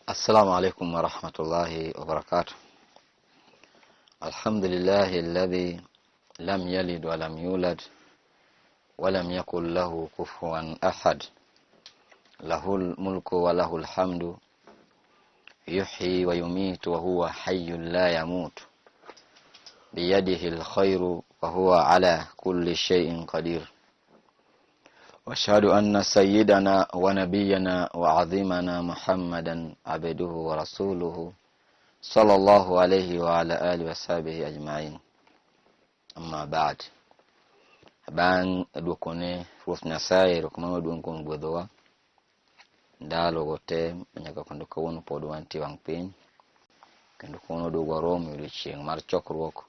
السلام عليكم ورحمة الله وبركاته. الحمد لله الذي لم يلد ولم يولد ولم يكن له كفوا أحد، له الملك وله الحمد، يحيي ويميت وهو حي لا يموت، بيده الخير وهو على كل شيء قدير. واشهد أن سيدنا ونبينا وعظيمنا محمدا عبده ورسوله صلى الله عليه وعلى آله وصحبه أجمعين. أما بعد، بان دوكone fufna sai rokuma dunkon bodowa ndalo gote nyaka kondo kawon podo anti wangpin kendo kono do gorom yuri chieng mar chokruok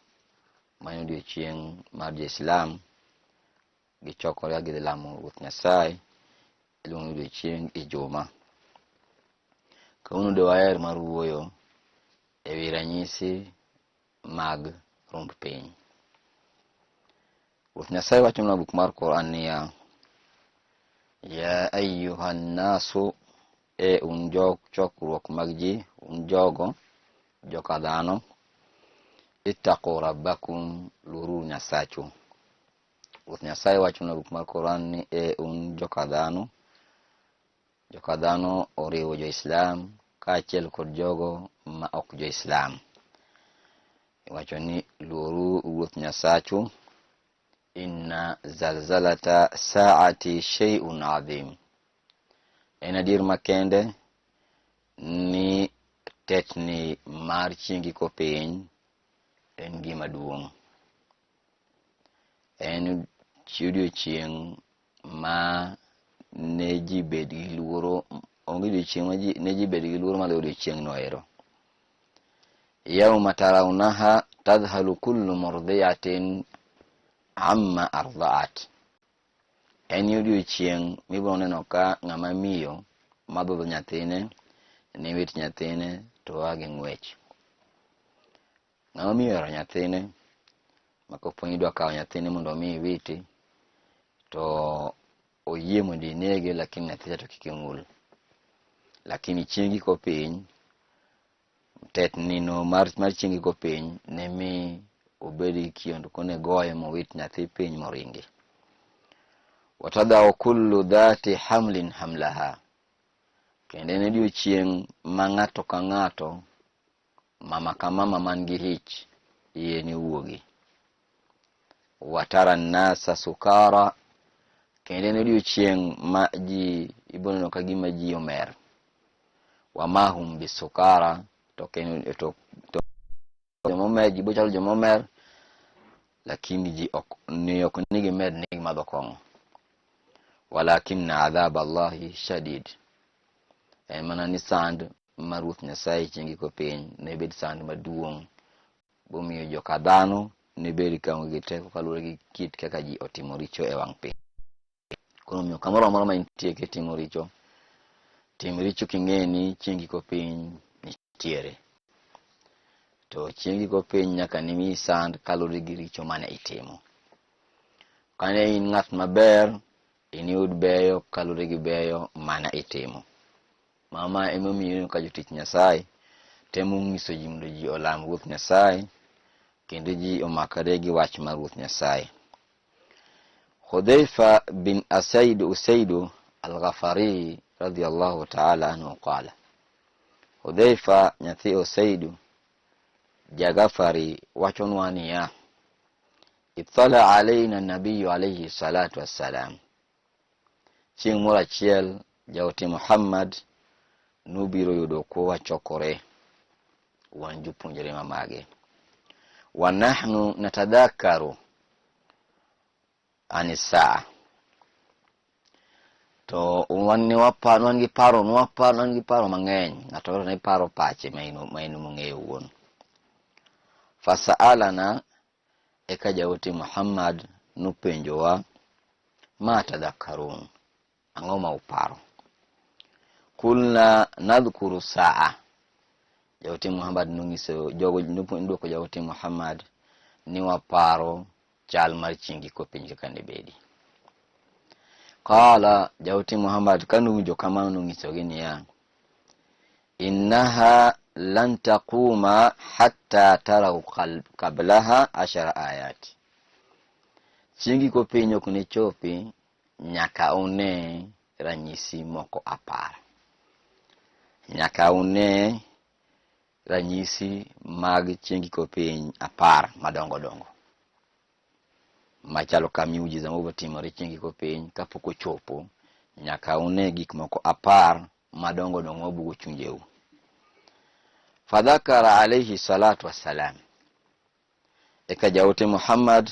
manyo di chieng mar Islam gi chokore gi lamo fufna sai ilungu di chieng ijuma kono do ayer mar wuoyo e wiranyisi mag romb piny. Nyasaye wacho na buk mar Qur'an niya: ya ayyuhan nasu, chokruok mag ji, jogo joka dhano, ittaqu rabbakum, luru nyasachu. Nyasaye wacho na buk mar Qur'an ni joka dhano oriwo jo Islam kaachiel kod jogo ma ok jo Islam. Wacho ni luru ruoth nyasachu. Inna zalzalata saati shay'un adhim. En adier makende ni tetni mar chieng' ko piny en gima duong'. En chieng' ma ne ji bed gi luoro, onge chieng' ma ne ji bed gi luoro maloyo chieng' no ero. Yawma tarawnaha tadhhalu kullu murdiyatin amma arda'at. En chieng' mibiro neno ka ng'ama miyo madho nyathine ne wit nyathine to age ng'wech. Ng'ama miyo nyathine makopo ni dwa kawo nyathine mondo mi witi to oyie mondo inege, lakini nyathine to kik ng'ul. Lakini chieng' ko piny tetni no mar chieng' ko piny ne mi obedi kiondo kone goye mo wit nyathi piny moringi. Watadau kullu dhati hamlin hamlaha. Kende ne chieng' ma ng'ato ka ng'ato, mama ka mama man gi ich iye ni wuogi. Watara nasa sukara. Kende ne chieng' ma ji ibono ka gima ji omer. Wamahum bisukara. To kende to jomomer ji bochal jomomer, lakini ji ok nigi med nigi madho kong'o. Walakinna adhab Allahi shadid. Mana ni sand mar ruoth Nyasaye chieng' ko piny ne bed sand maduong', bomiyo joka dhano ne bed ka onge teko kaluwore gi kit kaka ji otimo richo e wang' piny. Koro miyo kamoro amora ma nitie ke timo richo, tim richo king'eni chieng' ko piny nitiere. To chieng' ko piny nyaka nimi sand kaluwore gi richo mane itimo. Kane in ng'at maber, iniyud beyo kaluwore gi beyo mane itimo. Mama emomiyo ka jotich Nyasaye temo ng'iso ji mondo ji olam ruoth Nyasaye kendo ji omakre gi wach mar ruoth Nyasaye. Hudhaifa bin Usaidu al-Ghafari radiyallahu ta'ala anhu qala. Hudhaifa nyathi Usaidu Jagafari wachonwa niya: Ittala alaina nabiyyu alayhi salatu wassalam. Chieng' moro achiel jaote Muhammad nobiro yudo ko wachokore wan jopuonjre mamage. Wa nahnu natadhakaru anisa. To wan gi paro mang'eny, ng'ato ne paro pache maino mong'eyo wuon. Fasa'alana, eka jaote Muhammad nopenjowa, ma tadhakkarun, ang'o ma uparo? Kulna nadhkuru sa'a. Jaote Muhammad nong'iso jogo ndoko jaote Muhammad ni waparo chal mar chieng' ko piny kaka ne bedi. Qala jaote Muhammad kanu jo kamano nong'isogi niya: innaha lan taquma hatta taraw qablaha 10 ayati. Chieng' ko piny ok ne chopi nyaka une ranyisi moko 10. Nyaka une ranyisi mag chieng' ko piny 10 madongo dongo. Machalo ka miujiza motimore chieng' ko piny kapok ochopo, nyaka une gik moko 10 madongo dongo mabugo chunjeu. Fadhakara alayhi salatu wassalam. Eka jaote Muhammad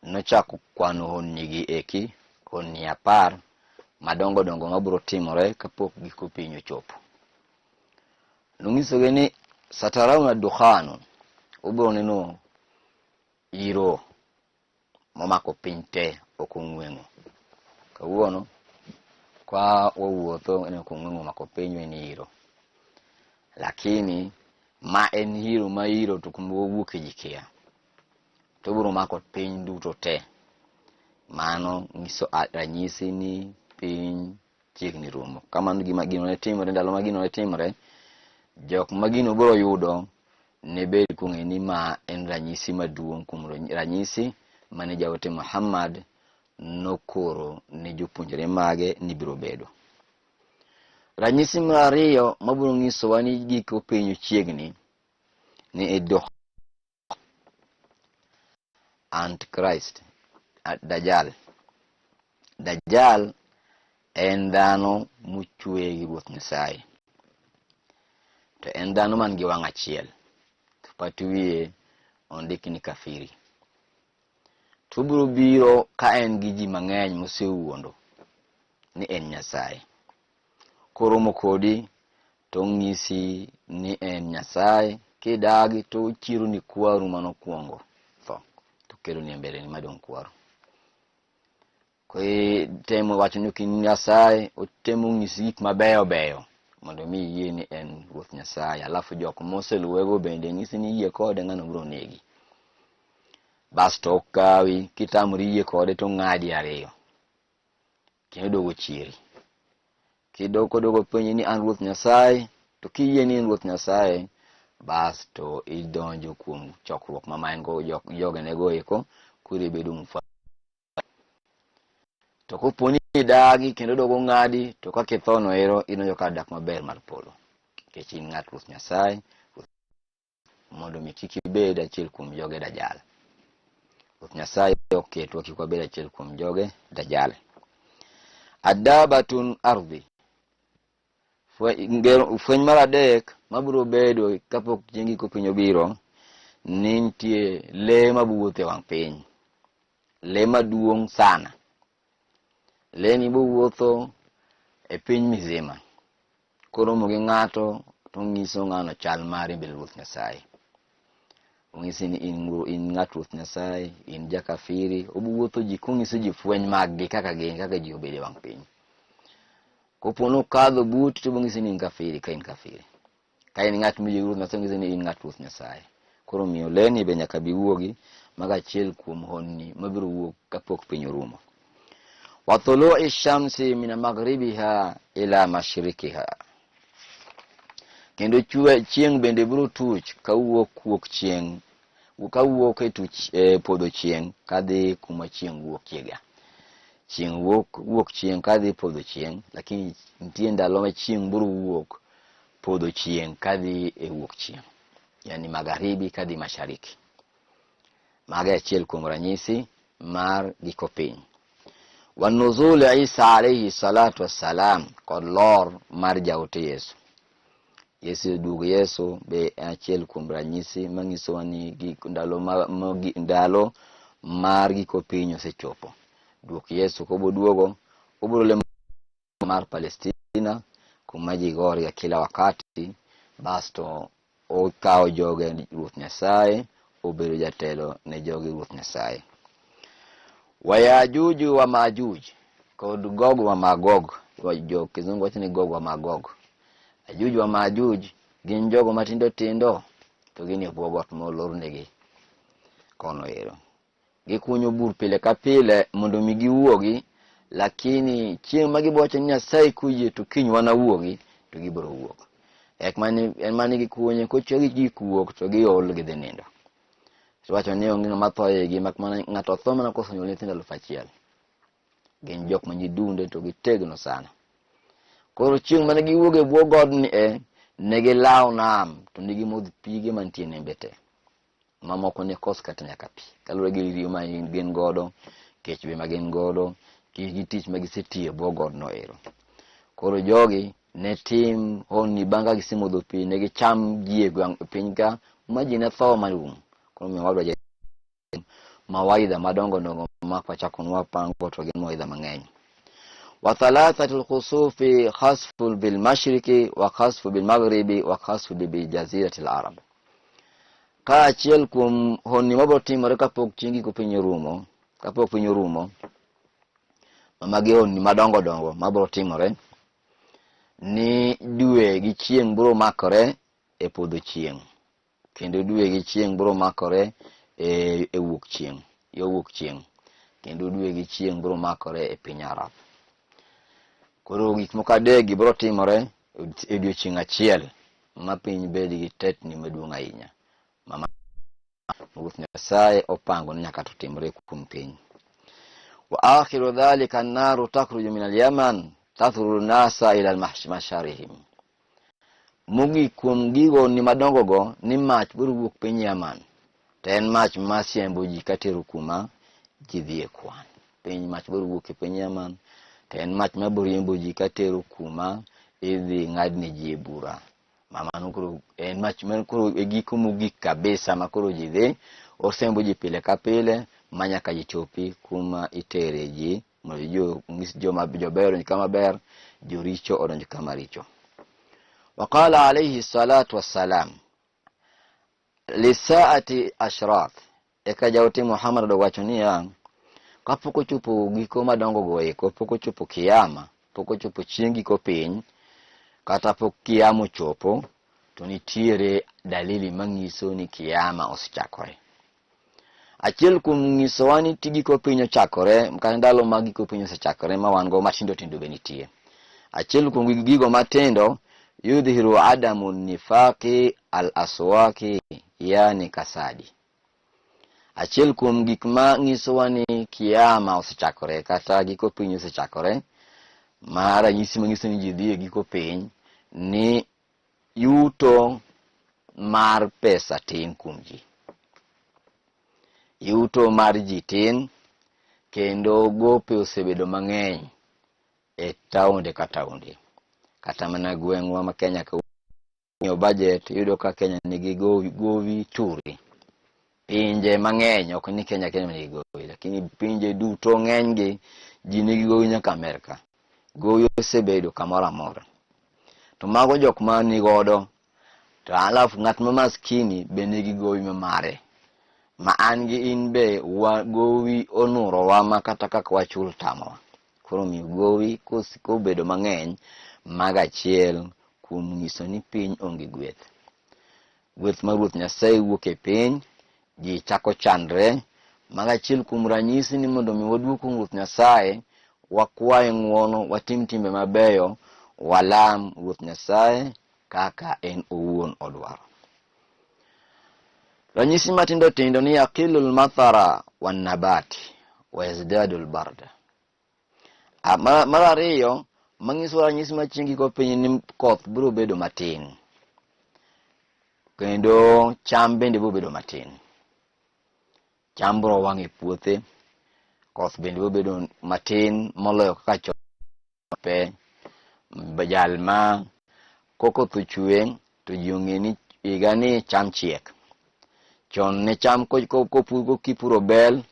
nochako kwano honnigi eki, honni 10 madongo dongo mabiro timore kapok giko piny ochopo. Nungisoge ni satarawna dukhanu, ubiro neno iro momako piny te okong'wengo. Kawuono kwa wawuotho ne okong'wengo mako piny ni iro. Lakini ma en hiro ma iro to kumwuok e jikia. To biro mako piny duto te. Mano ngiso ranyisi ni piny chiegni rumo. Kamano gima gino ne timore, ndalo ma gino ne timore, jok ma gino biro yudo ne bed kung'e ni ma en ranyisi maduong' kuom ranyisi mane jaote Muhammad nokoro ne jopuonjre mage ni biro bedo. Ranyisi mar ariyo mabiro nyisowa ni giko piny chiegni ni Antichrist, Dajjal. Dajjal en dhano mochwe gi Ruoth Nyasaye. To en dhano man gi wang' achiel. To pat wiye ondik ni kafiri. To biro biro ka en gi ji mang'eny mosewuondo ni en Nyasaye. Koromo kodi to ng'isi ni en Nyasaye, kidagi to chiro ni kwaru manokwongo tho, to kelo ni mbele ni madong' kwaru. Kwe temo wacho ni kin Nyasaye, otemo ng'isi gik mabeyo beyo mondo mi yie ni en Ruoth Nyasaye. Alafu jok moseluwego bende ng'isi ni yie kode ng'ano biro negi. Basto kawi kitamri yie kode to ng'adi ariyo, kendo dogo chiri. Kidogo penye ni an Ruoth Nyasaye, to kiyie ni en Ruoth Nyasaye, basto idonjo kuom chokruok mamaengo jogenego eko, kuri bedo mfa. To koponi idagi kendo dogo ng'adi, to kakithono ero idonjo ka dak maber mar polo. Kech in ng'at Ruoth Nyasaye, mondo mi kik ibed achiel kuom joge Dajjal. Ruoth Nyasaye oketwa kik wabed achiel kuom joge Dajjal. Adabatun ardi. Fweny mar adek mabiro bedo kapok chieng' ko piny obiro, ni nitie le mabuwuotho e wang' piny. Le maduong' sana. Le ni buwuotho e piny mizima. Koromo gi ng'ato to ng'iso ng'ano chal mare mbele Ruoth Nyasaye. Ong'isi ni in ng'at Ruoth Nyasaye, in jakafiri. Obuwuotho ji kong'iso ji fweny mag-gi kaka ji obede wang' piny. Kopono kadho but to bong'isi ni in kafiri, ka in kafiri. Ka in ng'at miyie Ruoth Nyasaye, ng'isi ni in ng'at Ruoth Nyasaye. Koro miyo leni be nyaka bi wuogi maga achiel kuom honni mabiro wuok kapok piny orumo. Wa thulu'i shamsi min maghribiha ila mashriqiha. Kendo chieng' bende biro tuch kawuok chieng', kawuok e tuch podho chieng' kadhi kuma chieng' wuokiega. Chieng' wuok chieng' kadhi podho chieng', lakini nitie ndalo ma chieng' biro wuok podho chieng' kadhi e wuok chieng', yani magharibi kadhi mashariki. Maga achiel kuom ranyisi mar giko piny. Wa nuzul Isa alayhi salatu wassalam, kod lor mar jaote Yesu. Yesu duogo Yesu be achiel kuom ranyisi manyiso ni ndalo mar giko piny osechopo. Duok Yesu kobo duogo, obiro lemo mar Palestina kuma ji gore kila wakati, basto okao joge Ruoth Nyasaye, obedo jatelo ne joge Ruoth Nyasaye. Wa Yajuj wa Majuj, kod Gog wa Magog. Jo kizungu wacho ni Gog wa Magog. Yajuj wa Majuj gin jogo matindo tindo, to gin e bwo got molornegi kono ero. Gikunyo bur pile ka pile mondo mi giwuogi, lakini chieng' ma giboche ni Nyasaye kuyie to kiny wana wuogi, to gibiro wuok. Ek mani gi kunye kocho gi kuok to giol gi dhi nindo. Wacho ni onge ng'ama tho gi mak mana ng'ato tho mana koso nyuol nyithindo 1,000. Gin jok manyi dunde to gitegno sana. Koro chieng' mane giwuok e bwo godni ne gilaw nam to ne gimodho pige mantie nembe te. Mamoko ne kos kata nyaka pi. Kaluwore gi riyo ma gin godo, kech be ma gin godo, gi tich ma gisetiyo e bwo godno ero. Koro jogi ne tim honni banga gisemodho pi ne gicham ji e piny ka ma ji ne tho marum. Koro mi wadwa mawaidha madongo ma pachako nwa pango to gin mawaidha mang'eny. Wa thalathatul khusufi khasful bil mashriqi wa khasfu bil maghribi wa khasfu bi jaziratil arab. Ka achiel kuom honni mabiro timore kapok chieng' giko piny orumo, magi honni madongo mabiro timore ni dwe gi chieng' biro makore e podho chieng', kendo dwe gi chieng' biro makore e wuok chieng', yo wuok chieng', kendo dwe gi chieng' biro makore e piny Arab. Koro gik moko adek biro timore e odiechieng' achiel ma piny bed gi tetni maduong' ahinya. Ruoth Nyasaye opango ni nyaka to timre kuom piny. Wa akhiru dhalika an-naru takhruju min al-yaman tathuru nasa ila al-masharihim. Mugi kuom gigo ni madongo go ni mach biro wuok piny Yaman. To en mach ma siembo ji katero kuma ji dhi e kwan. Piny mach biro wuok e piny Yaman. To en mach ma biro riembo ji katero kuma idhi ng'adne ji e bura. Mamano koro en mach man koro e giko mogik kabisa ma koro ji dhi osembo ji pile ka pile manyaka ji chopi kuma itere ji mondo joma jobero kama ber, joricho odonj kama richo. Waqala alayhi salatu wassalam lisaati ashraf, eka jawti Muhammad do wacho niya, kapok ochopo giko madongo go eko, pok ochopo kiyama, pok ochopo chieng' giko piny, kata pok kiyama chopo, to nitiere dalili manyiso ni kiyama osechakore. Achiel kuom nyisowa ni giko piny ochakore, kata ndalo mag giko piny osechakore ma wan go matindo be nitie. Achiel kuom gigo matindo yudhiru adamu nifaqi al-aswaki, yani kasadi. Achiel kuom gik ma nyisowa ni kiyama osechakore kata giko piny osechakore, ma ranyisi manyiso ni ji dhi e giko piny, ni yuto mar pesa tin kuom ji. Yuto mar ji tin, kendo gope osebedo mang'eny e taonde ka taonde. Kata mana gweng'wa ma Kenya ka budget yudo ka Kenya nigi gowi turi. Pinje mang'eny, ok ni Kenya nigi gowi, lakini pinje duto ng'eny gi ji nigi gowi nyaka Amerika. Gowi osebedo kamoro amora. To mago jok ma ni godo, to alafu ng'at ma maskini be nigi gowi mare. Ma an gi in be gowi onurowa ma kata kaka wachul tamowa. Koro mi gowi kobedo mang'eny, maga achiel kuom nyiso ni piny onge gweth. Gweth ma Ruoth Nyasaye wuok e piny, ji chako chandre, maga achiel kuom ranyisi ni mondo mi waduog kuom Ruoth Nyasaye, wakwaye ng'wono, watim timbe mabeyo, walam Ruoth Nyasaye kaka en owuon odwaro. Ranyisi matindo tindo ni yaqilul mathara wan nabati wa yazdadul barda. Mar ariyo, manyiso ranyisi ma chieng' giko piny ni koth biro bedo matin, kendo cham bende biro bedo matin. Cham biro wang' e puothe, koth bende biro bedo matin moloyo kaka chope. Bajal ma kokoth ochwe to ji ong'e ni higa ni cham chiek. Chon ne cham kipuro bel,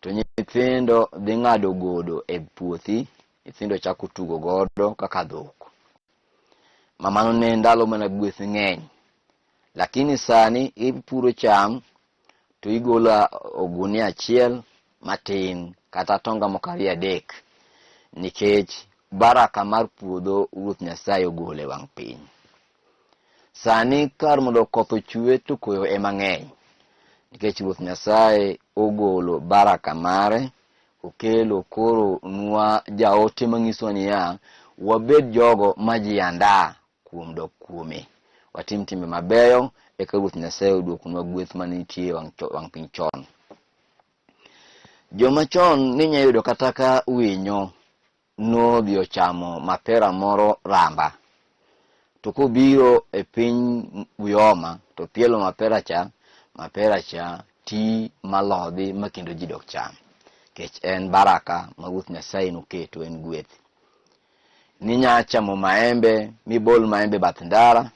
to nyithindo dhi ng'ado godo e puothi, nyithindo chako tugo godo kaka dhok. Mamano ne ndalo mana gweth ng'eny. Lakini sani ipuro cham to igolo ogunia achiel matin kata tonga mokari adek, nikech baraka mar puodho Ruoth Nyasaye ogole wang' piny. Sani kar mondo koth ochwe to koyo ema ng'eny, nikech Ruoth Nyasaye ogolo baraka mare, okelo koro nwa jaote manyiso niya, wabed jogo majianda kuom dok kuome, watim timbe mabeyo eka Ruoth Nyasaye oduokonwa gweth manitie wang' piny chon. Joma chon ninya yudo kata ka winyo nodhi ochamo mapera moro ramba, to kobiro e piny Uyoma to pielo mapera cha ti malodhi makendo ji dok cham, kech en baraka ma Ruoth Nyasaye noketo, en gweth. Ninya chamo maembe, mibol maembe bath ndara,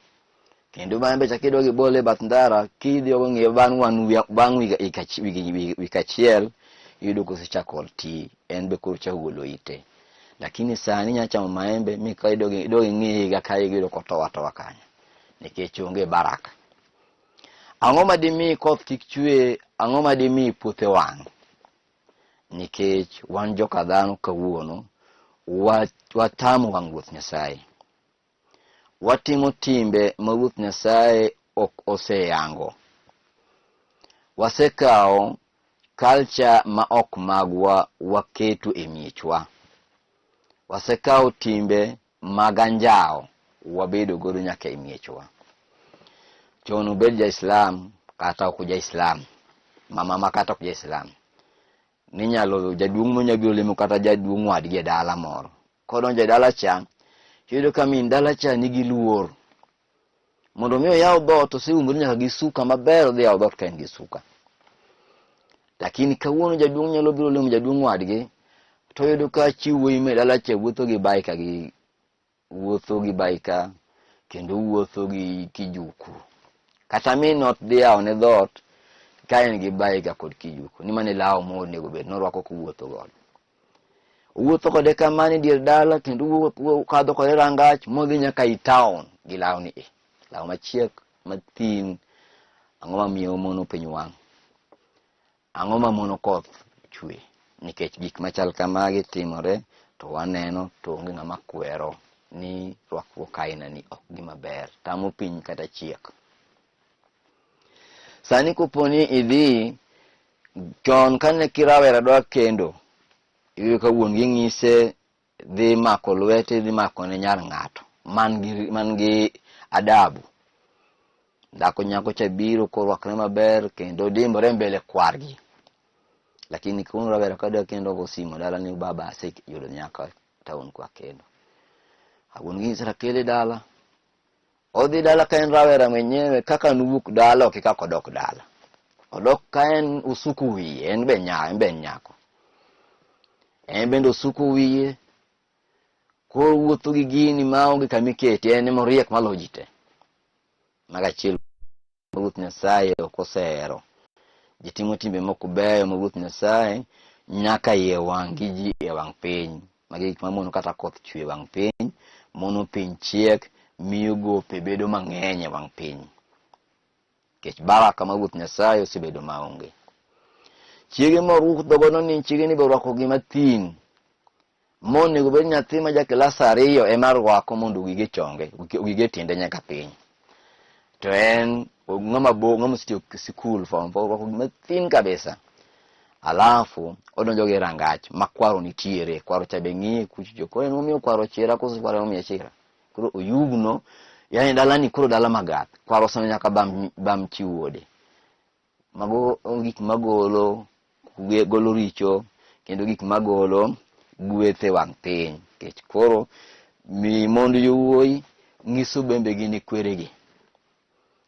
kendo maembe cha kidwa gibole bath ndara, kidhi ng'iyo bang' wik achiel yudo kosechako ti, en be koro chako golo ite. Lakini sani nya chamo maembe mika idogi ng'iga ka yudo kotowa kanyo, nikech onge baraka. Ang'o madimi koth kik chwe? Ang'o madimi puothe wang'? Nikech wan joka dhano kawuono watamo wang' Ruoth Nyasaye. Watimo timbe ma Ruoth Nyasaye ok oseyango. Wasekao culture ma ok magwa waketo e miechwa. Wasekao timbe mag anjao wabedo godo nyaka e miechwa. Chon ubed ja Islam kata ok ja Islam, mama kata ok ja Islam, ninyalo jaduong' monyabiro lemo kata jaduong' wadgi e dala moro. Kodonjo e dala cha, yudo ka min dala cha nigi luor. Mondo mi oyaw dhoot oseumore nyaka gi suka maber, odhi yaw dhoot ka en gi suka. Lakini kawuono jaduong' nyalo biro lemo jaduong' wadgi, to yudo ka chiwo ime dala cha wuotho gi baika kendo wuotho gi kijuku. Kata min ot dhi yaw ne dhoot ka en gi baika kod kijuku, ni mane lawo monego bed norwako kuwuotho godo. Wuotho kode kamani dier dala, kendo kadho kode rangach modhi nyaka i town gi lawo ni lawo machiek mathin. Ang'o mamiyo mono piny wang'? Ang'o mamono koth chwe? Nikech gik machal kamagi timore to waneno to onge ng'ama kwero ni rwakruok aina ni ok gima ber, tamo piny kata chiek. Sani kuponi idhi chon kane kirawera dwa kendo, yudo ka wuon gi ng'ise dhi mako lwete, dhi mako ne nyar ng'ato man gi adabu. Dhako nyako cha biro korwakre maber kendo dimbore mbele kwargi. Lakini kuno rawera kada kendo gosimo dala ni baba ase yudo nyaka taun kwa kendo. Wuon gi ng'ise kele dala. Odhi dala ka en rawera mwenyewe, kaka nuwuok dala ok kaka odok dala. Odok ka en usuku wiye, en be nyako. En bende usuku wiye, ko wuotho gi gini maonge kamiketi, en moriek malojite. Magachiel Ruoth Nyasaye ok osehero. Ji timo timbe moko beyo ma Ruoth Nyasaye nyaka iye wang' gi ji e wang' piny. Magi gik mamono kata koth chwe wang' piny, mono piny chiek, miyo gope bedo mang'eny e wang' piny. Kech baraka ma Ruoth Nyasaye osebedo maonge. Chiege moruok dhogono ni chiege ni borwako gima thin. Monego bed nyathi ma ja klas 2 ema rwako mondo wige chonge, wige tiende nyaka piny. To en ng'ama sitiyo sikul form 4 rwako gima thin kabisa. Alafu odonjo gi rangach makwaro nitiere, kwaro cha be ng'iye kucho. Ko en omiyo kwaro chira koso kwaro omiyo chira. Koro oyugno, yani dala ni koro dala magath. Kwaro sono nyaka bam chiwode. Mago gik magolo richo, kendo gik magolo gwethe wang' piny. Kech koro mi mondo yowuoyi ng'iso bembe gi ni kweregi.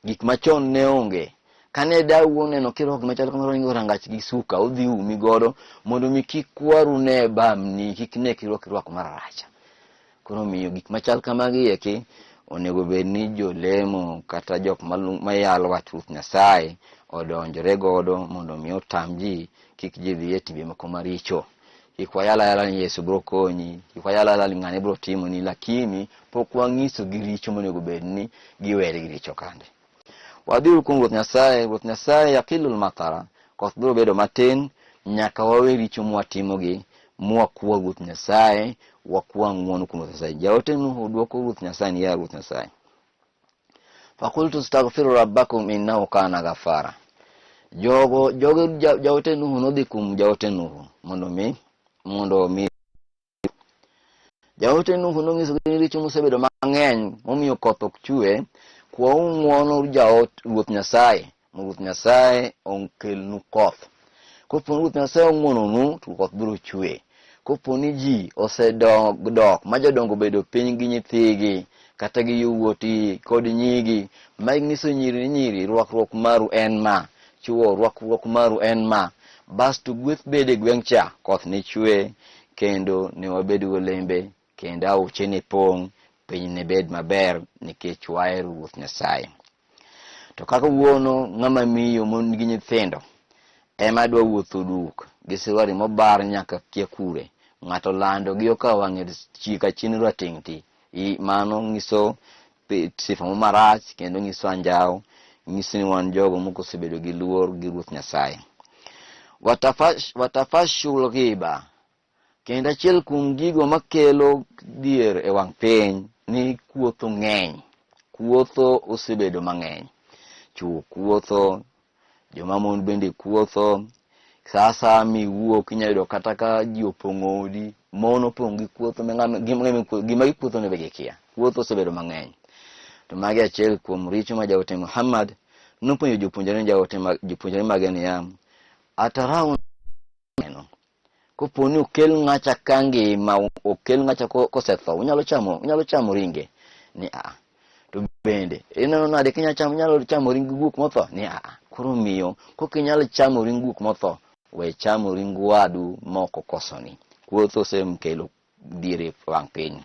Gik machon ne onge. Kane dawu neno kirwako gima chal kamano ni rangach gi suka, odhi umi godo mondo mi kik kwaru ne bamni, kik ne kirwako mararacha. Koro miyo gik machal kamagi eki onego bed ni jolemo kata jok mayalo wach Ruoth Nyasaye odonjore godo mondo mi otam ji kik ji dhi e timbe moko maricho. Kik wayala ni Yesu bro konyi, kik wayala ni ng'ane bro timoni, lakini pok wang'iso gi richo monego bed ni giwere gi richo kande. Wadhiuru kuom Ruoth Nyasaye. Ruoth Nyasaye yakilul matara, koth biro bedo matin nyaka wawe richo mwatimogi, mwakwa Ruoth Nyasaye, wakwa ng'wono kuom Ruoth Nyasaye. Jaote Nuhu duoko Ruoth Nyasaye ni ya Ruoth Nyasaye. Fakultu astaghfiru rabbakum innahu kana ghafara. Jaote Nuhu nodhi kuom jaote Nuhu mondo mi Jaote nuhu nongiso ni richo mosebedo mang'eny momiyo koth ok chue, kwa ung'uono jaot Ruoth Nyasaye, Ruoth Nyasaye onkelnu koth. Kopo Ruoth Nyasaye ong'uononu, to koth biro chue. Kopo ni ji osedok ma jodongo bedo piny gi nyithigi kata gi yowuoti kod nyigi, ma ng'iso nyiri rwakruok maru en ma, chuo rwakruok maru en ma, bas to gweth bede gweng' cha, koth ni chue kendo ne wabed golembe kendo auche ni pong', piny ne bed maber nikech wahero Ruoth Nyasaye. To kaka wuono ng'ama miyo mon gi nyithindo ema dwa wuotho duk gi sirwari mobar nyaka kure, ng'ato lando gi okaw wang'e chika chin rating' ti, mano ng'iso sifa marach kendo ng'iso anjaw, ng'iso ni wan jogo mokosebedo gi luor gi Ruoth Nyasaye. Watafashul ghiba, kendo achiel kuom gigo makelo dhier e wang' piny ni kuotho ng'eny. Kuotho osebedo mang'eny. Chuo kuotho, joma mon bende kuotho. Sasa miwuok inyalo kata ka ji opong'o odi, mon opong' gi kuotho, gima gikuotho ne be gikia. Kuotho osebedo mang'eny. To magi achiel kuom richo ma jaote Muhammad nopenjo jopuonjre mage niya, atarau neno. Koponi okel ng'acha kangi ma okel ng'acha kosetho, unyalo chamo ringe? Ni to bende ineno nade kinyalo chamo ring guok motho? Ni koro miyo kokinyalo chamo ring guok motho, we chamo ring wadu moko kosoni. Kuotho semkelo diere wang' piny.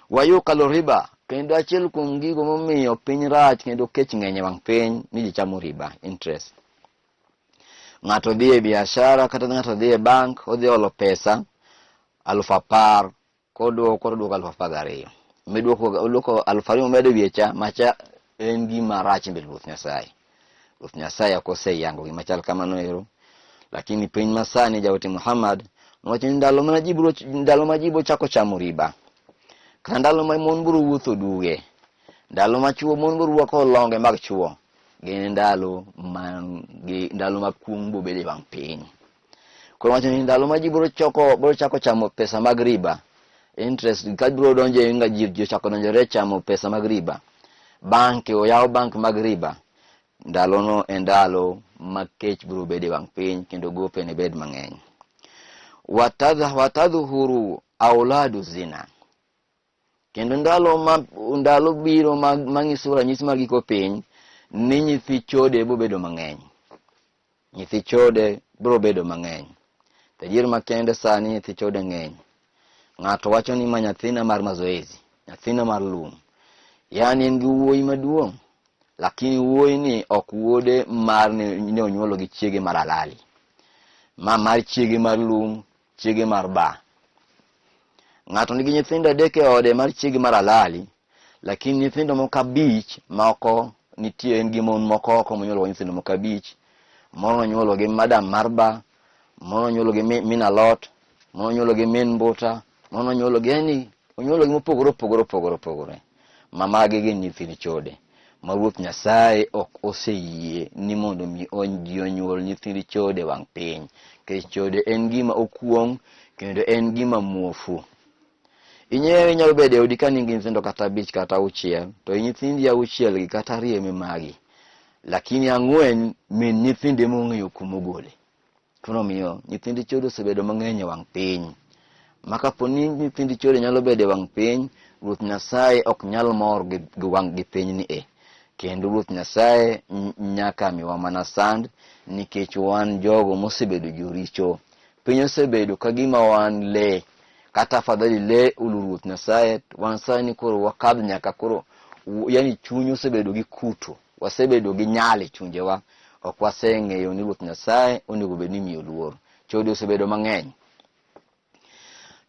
Wayukalo riba, kendo achiel kuom gigo momiyo piny rach kendo kech ng'eny wang' piny ni ji chamo riba, interest. Ng'ato dhi e biashara kata ng'ato dhi e bank, odhi olo pesa 10,000 kodwoko 10,200. Medwoko 2,000 medo wiecha macha en gima rach mbele Ruoth Nyasaye. Ruoth Nyasaye akose yango gima chal kamano ero. Lakini piny masani jaote Muhammad nowacho ni ndalo ma ji biro chako chamo riba, kata ndalo ma mon biro wuotho duge, ndalo ma chuo mon biro rwako longe mag chuo, gin ndalo ma kuong' bo bede wang' piny. Koro wacho ni ndalo ma ji biro chako chamo pesa mag riba, interest ka biro donje nga ji chako donjore chamo pesa mag riba, banke oyaw bank mag riba, ndalo no en ndalo ma kech biro bede wang' piny kendo gope ne bed mang'eny. Watadhuru auladu zina, kendo ndalo biro mang'iso ranyisi mar giko piny ni nyithi chode biro bedo mang'eny. Nyithi chode biro bedo mang'eny. Tajir makende sani nyithi chode ng'eny. Ng'ato wacho ni ma nyathina mar mazoezi, nyathina mar lum. Yani en gi wuoyi maduong', lakini wuoyi ni ok wuode mar ni onyuolo gi chiege mar halali. Mar chiege mar lum, chiege mar ba. Ng'ato nigi nyithindo 3 e ode mar chiege mar halali, lakini nyithindo moko 5 moko nitie, en gi mon moko oko monyuolo nyithindo moko 5. Moro onyuolo gi madam marba, moro onyuolo gi min alot, moro onyuolo gi min mbuta, moro onyuolo gi mopogore. Mamage gin nyithind chode. Ma Ruoth Nyasaye ok oseyie ni mondo mi ji onyuol nyithind chode wang' piny. Kech chode en gima okuong kendo en gima muofu. Inyalo bedo e odi ka nigi nyithindo kata 5 kata 6, to nyithindi 6 gi kata 2 magi, lakini 4 min nyithinde mong'eyo kumogole. Koro miyo nyithind chode osebedo mang'eny wang' piny. Maka poni nyithind chode nyalo bedo wang' piny, Ruoth Nyasaye ok nyal mor gi wang' gi piny ni kendo Ruoth Nyasaye nyaka miwa mana sand nikech wan jogo mosebedo joricho. Piny osebedo kagima wan le, kata afadhali le ulu Ruoth Nyasaye. Wan sani koro wakadh nyaka koro, yani chuny osebedo gi kuto, wasebedo gi nyali chunjewa, ok waseng'eyo ni Ruoth Nyasaye onego bed ni miyo luor. Chode osebedo mang'eny.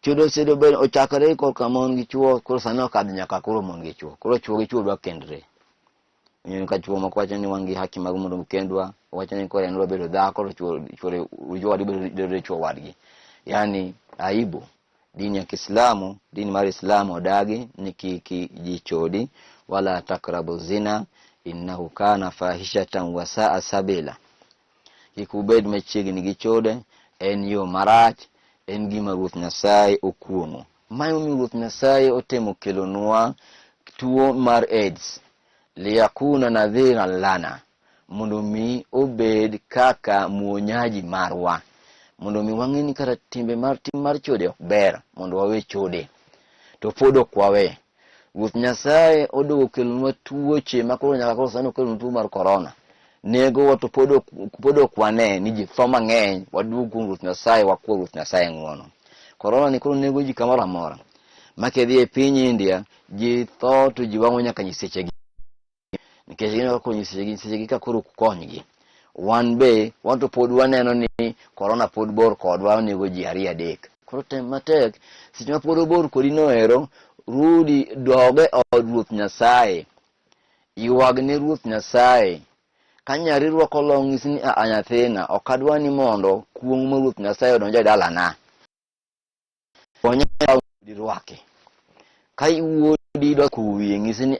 Chode osebedo ochakore korka mon gi chuo, koro sani okadh nyaka koro mon gi chuo. Koro chuo gi chuo dwa kendre. Nyo ka chuo moko wacho ni wan gi haki mag mondo kendwa, wacho ni koro en bedo dhako, chuo wadgi bedo chuo wadgi. Yani aibu. Dini ya Kiislamu, dini mar Islam odagi ni kiki jichodi, wala takrabu zina innahu kana fahishatan wa sa'a sabila. Kikubed machiegni gi chode en yo marach, en gima Ruoth Nyasaye okuomo. Mayo mi Ruoth Nyasaye otemo kelonwa tuo mar AIDS liyakuna nadhiran lana, mondo mi obed kaka muonyaji marwa, mondo mi wang'eni kata tim mar chode ok ber, mondo wawe chode to pod ok wawe. Ruoth Nyasaye odogo kelonwa tuoche makoro nyaka koro sani okelonwa tuo mar corona. Nego to pod ok wane ni ji tho mang'eny, waduog kuom Ruoth Nyasaye, wakuo Ruoth Nyasaye ng'uono. Corona ni koro nego ji kamoro amora. Makedhi e piny India, ji tho to ji wang'o nyaka nyisechegi. Nikech gin ko nyisechegi ka koro konygi. Wan be to pod waneno ni corona pod bor kodwa, nego ji 2-3. Koro tem matek, seche ma pod bor kodi noero, rudi doge od Ruoth Nyasaye. Ywag ne Ruoth Nyasaye. Kanyari rwako long ng'isi ni nyathina, ok adwa ni mondo kuong' mar Ruoth Nyasaye odonj e dalana. Onyalo dirwake. Ka iwuodi do kuwi ng'isi ni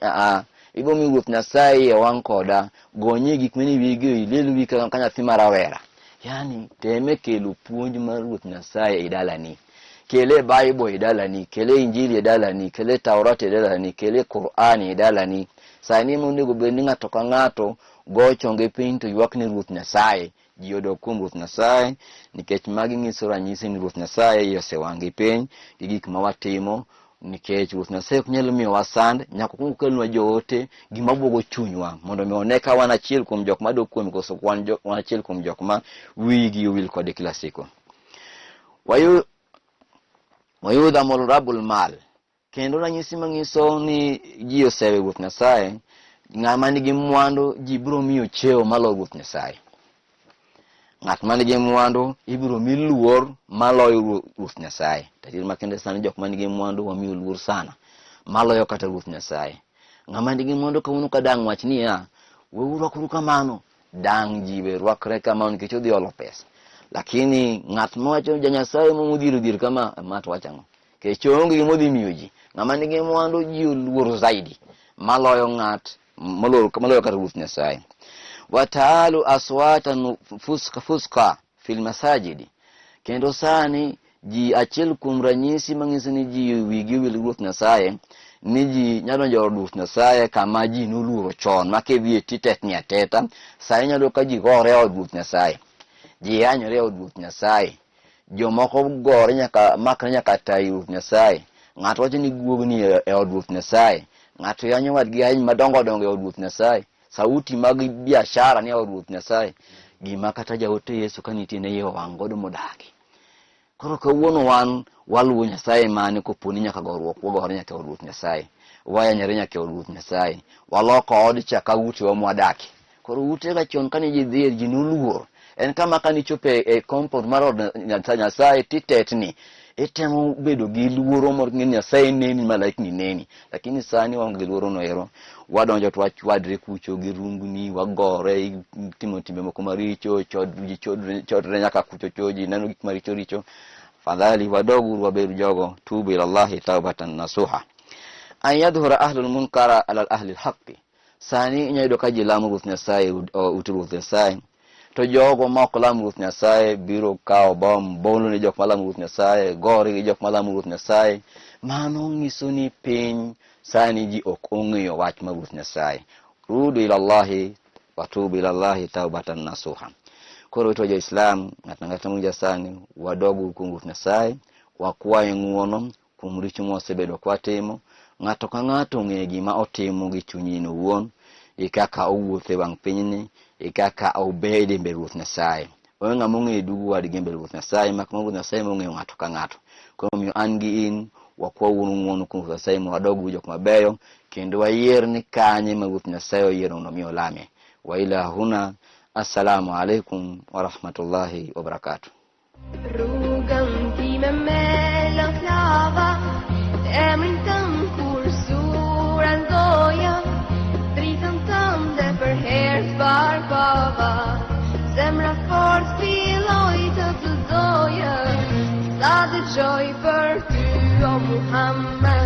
ibo mi Ruoth Nyasaye e wang' koda, gonye gik mani wigi ilelwi ka nyathi marawera. Yani teme kelo puonj mar Ruoth Nyasaye e dalani. Kele Bible e dalani, kele Injili e dalani, kele Taurat e dalani, kele Qur'an e dalani. Sani monego bed ni ng'ato ka ng'ato go chonge piny to ywak ne Ruoth Nyasaye, ji odok kuom Ruoth Nyasaye, nikech magi ng'iso ranyisi ni Ruoth Nyasaye osewang'i piny gi gik ma watimo, nikech Ruoth Nyasaye ok nyalo miyo wasand, nyaka kuong kelnwa joote gima buogo chunywa, mondo mi one ka wan achiel kuom jok ma dok kuom koso wan achiel kuom jok ma wigi owil kode kila siku. Wayudha molrabul mal, kendo ranyisi mang'iso ni ji osewe Ruoth Nyasaye, ng'ama nigi mwandu ji biro miyo cheo maloyo Ruoth Nyasaye. Ng'at ma nigi mwandu ibiro mi luor maloyo Ruoth Nyasaye. Tatir makende sani jok ma nigi mwandu wamiyo luor sana maloyo kata Ruoth Nyasaye. Ng'ama nigi mwandu kawuono ka dang' wach niya, weuru rwakru kamano, dang' ji be rwakre kamano nikech odhi olo pesa. Lakini ng'at mowacho ja Nyasaye modhiro kama mat wachang'o, kech onge gimo dhi miyo ji. Ng'ama nigi mwandu ji luor zaidi maloyo maloyo kata Ruoth Nyasaye. Wataalu aswatan fuska fil masajidi, kendo sani ji achiel kuom ranyisi mang'isi ni ji wigi wil Ruoth Nyasaye, ni ji nyalo donjo Ruoth Nyasaye kama ji noluoro chon, makedhi e titetni ateta. Sani nyalo ka ji gore od Ruoth Nyasaye, ji anyore od Ruoth Nyasaye, jomoko gore makre nyaka tayi Ruoth Nyasaye. Ng'ato wacho ni guogni e od Ruoth Nyasaye, ng'ato yanyo wadgi ahinya madongo e od Ruoth Nyasaye, sauti mag biashara ni e od Ruoth Nyasaye, gima kata jaote Yesu kanitie ne yo wang' godo modagi. Koro kawuono wan waluwo Nyasaye mane koponi nyaka gorruok wagore nyaka od Ruoth Nyasaye, wayanyore nyaka od Ruoth Nyasaye, waloko od chaka ute wa mwadaki. Koro ute ga chon kane ji dhi ji noluor, en kama kani chope e compound mar od Nyasaye titetni, itemo bedo gi luoro mor ng'eni Nyasaye neni, malaikni neni. Lakini sani waonge gi luoro noero, wadonjo to wachwadre kucho gi rungni, wagore, timo timbe moko maricho, chodre nyaka kucho choji, neno gik maricho richo. Fadhali wadogu waberu jogo, tubu ila Allahi taubatan nasuha. An yadhura ahlul munkara ala ahli alhaqi. Sani inyayudo ka ji lamo Ruoth Nyasaye uti Ruoth Nyasaye, to jogo ma ok lamo Ruoth Nyasaye biro kawo bom bolo ne jok malamo Ruoth Nyasaye, gore gi jok malamo Ruoth Nyasaye. Mano ng'iso ni piny sani ji ok ong'eyo wach mar Ruoth Nyasaye. Rudu ila Allahi watubu ila Allahi taubatan nasuha. Koro ito jo Islam, ng'at munja sani wadogu kuom Ruoth Nyasaye, wakwaye ng'uono kuom richo mosebedo kwatimo. Ng'ato ka ng'ato ng'e gima otimo gi chunyino wuon, kaka owuothe wang' pinyni, kaka obede mbele Ruoth Nyasaye. Onge ng'ama ong'eyo dugu wadgi mbele Ruoth Nyasaye, mak Ruoth Nyasaye mong'eyo ng'ato ka ng'ato. Koro miyo an gi in wakwa ng'uono kuom Ruoth Nyasaye, wadogu jok mabeyo, kendo wayier ni kanye ma Ruoth Nyasaye oyiero mondo mi olame. Wa ila huna, assalamu alaikum wa rahmatullahi wa barakatuh. Rogan timen mellan klava, min kursoran goja, driten tande för härsbar bava, semra för spel och i töt doja, stadig joy för du och Muhammad.